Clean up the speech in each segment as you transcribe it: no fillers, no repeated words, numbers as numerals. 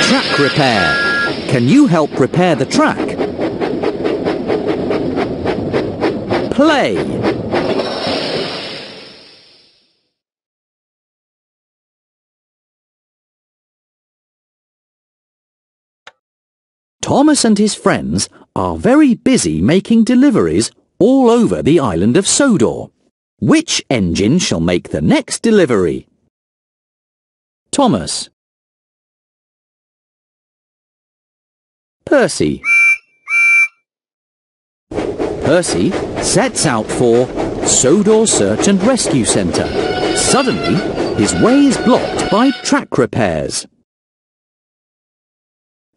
Track repair. Can you help repair the track? Play. Thomas and his friends are very busy making deliveries all over the island of Sodor. Which engine shall make the next delivery? Thomas. Percy. Percy sets out for Sodor Search and Rescue Centre. Suddenly, his way is blocked by track repairs.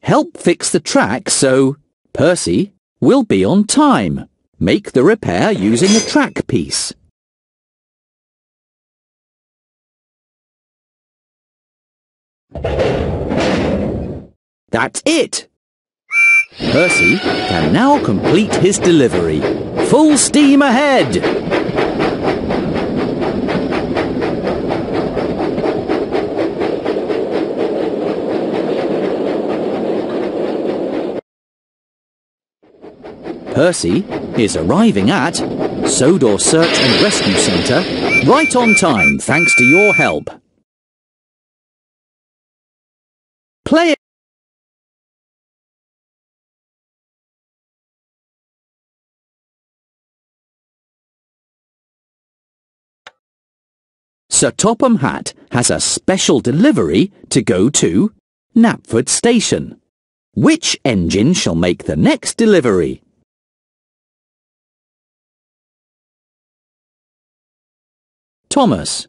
Help fix the track so Percy will be on time. Make the repair using a track piece. That's it! Percy can now complete his delivery. Full steam ahead! Percy is arriving at Sodor Search and Rescue Centre right on time thanks to your help. Play. Sir Topham Hatt has a special delivery to go to Knapford Station. Which engine shall make the next delivery? Thomas.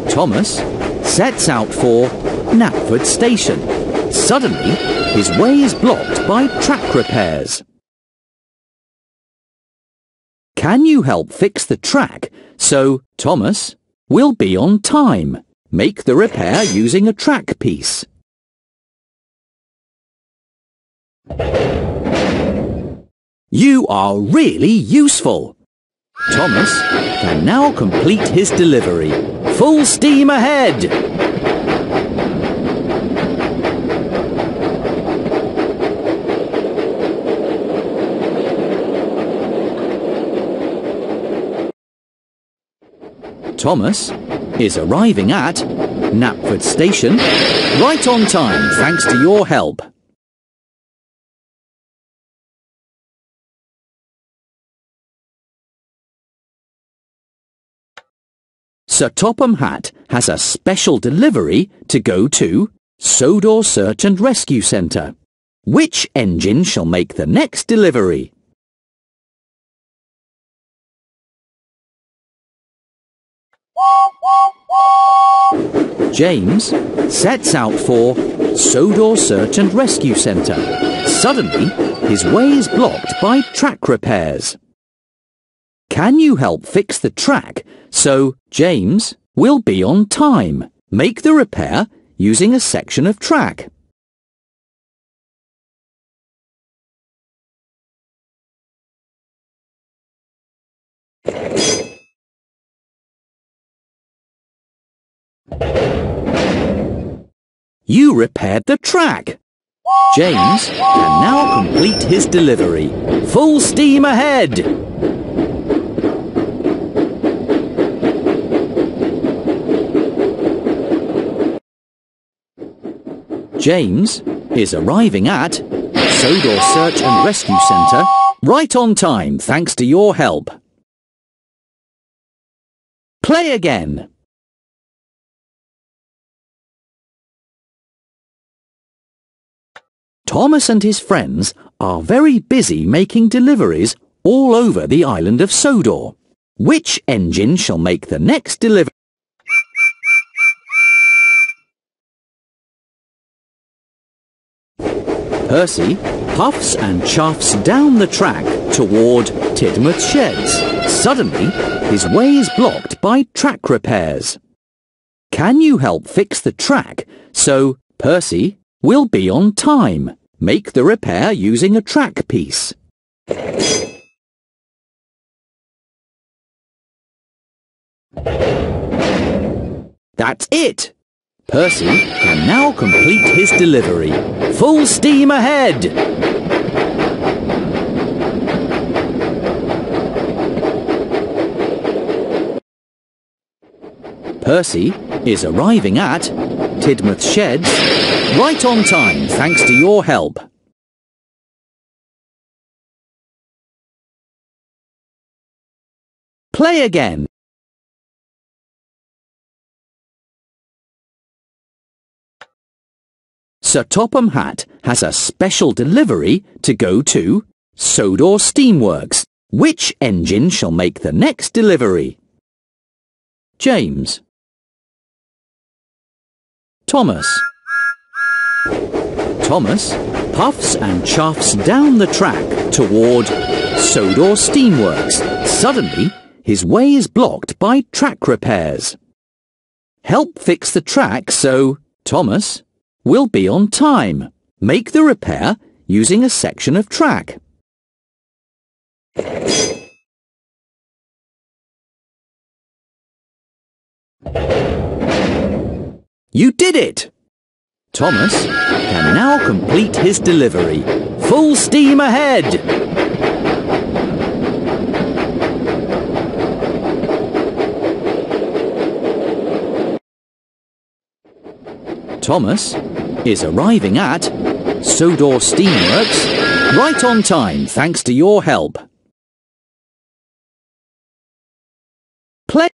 Thomas sets out for Knapford Station. Suddenly, his way is blocked by track repairs. Can you help fix the track so Thomas will be on time? Make the repair using a track piece. You are really useful. Thomas can now complete his delivery. Full steam ahead! Thomas is arriving at Knapford Station right on time thanks to your help. Sir Topham Hatt has a special delivery to go to Sodor Search and Rescue Centre. Which engine shall make the next delivery? James sets out for Sodor Search and Rescue Centre. Suddenly, his way is blocked by track repairs. Can you help fix the track so James will be on time? Make the repair using a section of track. You repaired the track. James can now complete his delivery. Full steam ahead! James is arriving at Sodor Search and Rescue Centre right on time thanks to your help. Play again. Thomas and his friends are very busy making deliveries all over the island of Sodor. Which engine shall make the next delivery? Percy puffs and chuffs down the track toward Tidmouth Sheds. Suddenly, his way is blocked by track repairs. Can you help fix the track so Percy will be on time? Make the repair using a track piece. That's it! Percy can now complete his delivery. Full steam ahead! Percy is arriving at Tidmouth Sheds right on time thanks to your help. Play again. Sir Topham Hatt has a special delivery to go to Sodor Steamworks. Which engine shall make the next delivery? James. Thomas. Thomas puffs and chuffs down the track toward Sodor Steamworks. Suddenly, his way is blocked by track repairs. Help fix the track so Thomas will be on time. Make the repair using a section of track. You did it! Thomas can now complete his delivery. Full steam ahead! Thomas is arriving at Sodor Steamworks right on time thanks to your help. Play.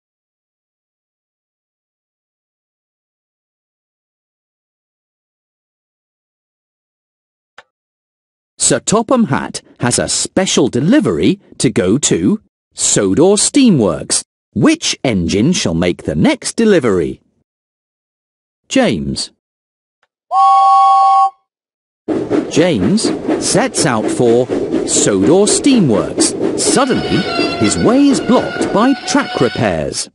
Sir Topham Hatt has a special delivery to go to Sodor Steamworks. Which engine shall make the next delivery? James. James sets out for Sodor Steamworks. Suddenly, his way is blocked by track repairs.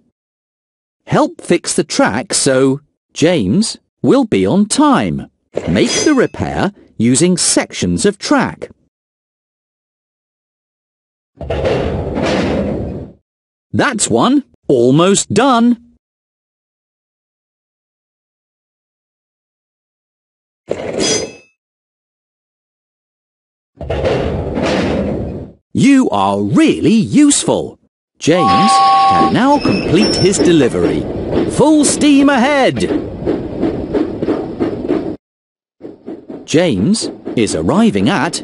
Help fix the track so James will be on time. Make the repair using sections of track. That's one. Almost done. You are really useful. James can now complete his delivery. Full steam ahead! James is arriving at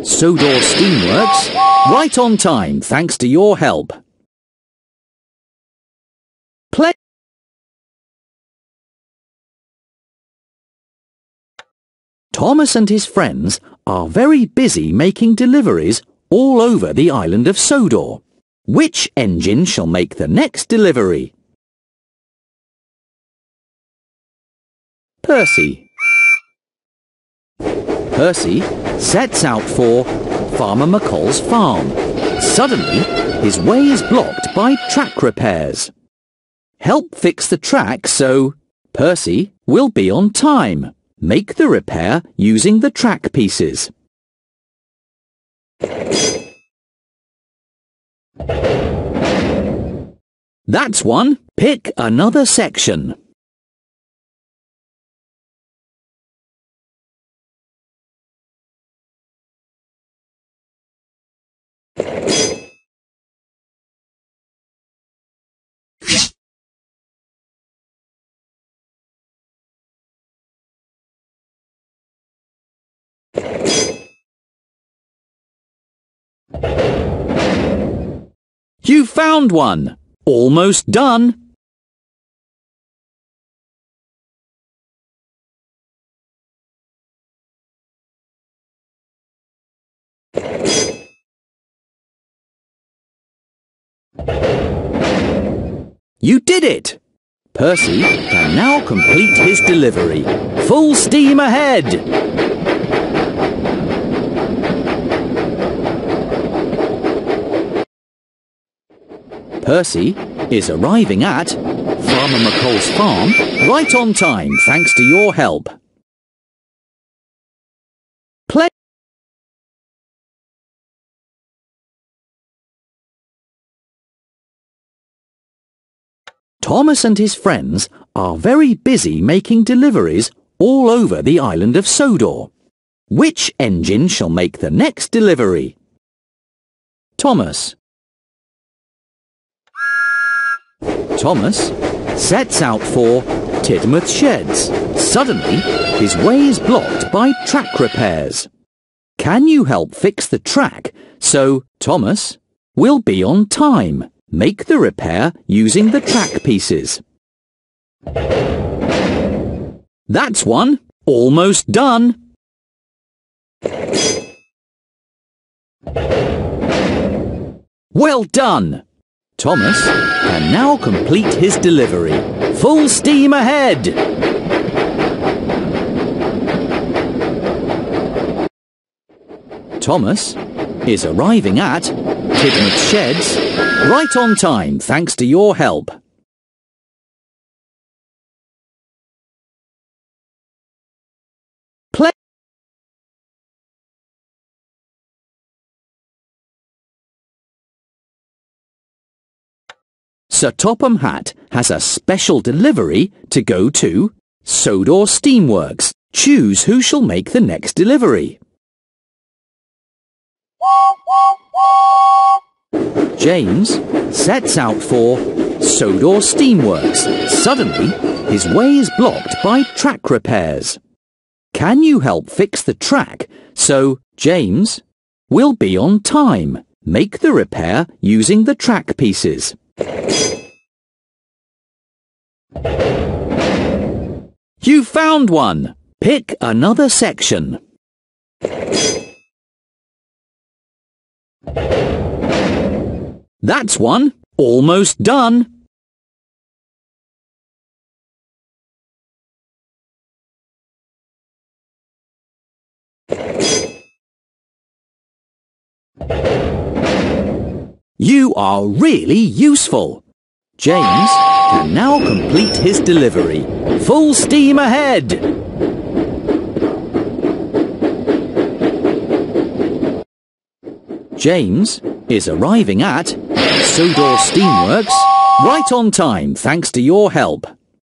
Sodor Steamworks right on time thanks to your help. Play. Thomas and his friends are very busy making deliveries all over the island of Sodor. Which engine shall make the next delivery? Percy. Percy sets out for Farmer McColl's farm. Suddenly, his way is blocked by track repairs. Help fix the track so Percy will be on time. Make the repair using the track pieces. That's one. Pick another section. You found one! Almost done! You did it! Percy can now complete his delivery. Full steam ahead! Percy is arriving at Farmer McColl's farm right on time thanks to your help. Play. Thomas and his friends are very busy making deliveries all over the island of Sodor. Which engine shall make the next delivery? Thomas. Thomas sets out for Tidmouth Sheds. Suddenly, his way is blocked by track repairs. Can you help fix the track so Thomas will be on time? Make the repair using the track pieces. That's one. Almost done. Well done! Thomas can now complete his delivery. Full steam ahead! Thomas is arriving at Tidmouth Sheds right on time thanks to your help. Play. Sir Topham Hatt has a special delivery to go to Sodor Steamworks. Choose who shall make the next delivery. James sets out for Sodor Steamworks. Suddenly, his way is blocked by track repairs. Can you help fix the track so James will be on time? Make the repair using the track pieces. You found one! Pick another section. That's one. Almost done. You are really useful. James can now complete his delivery. Full steam ahead! James is arriving at Sodor Steamworks right on time thanks to your help.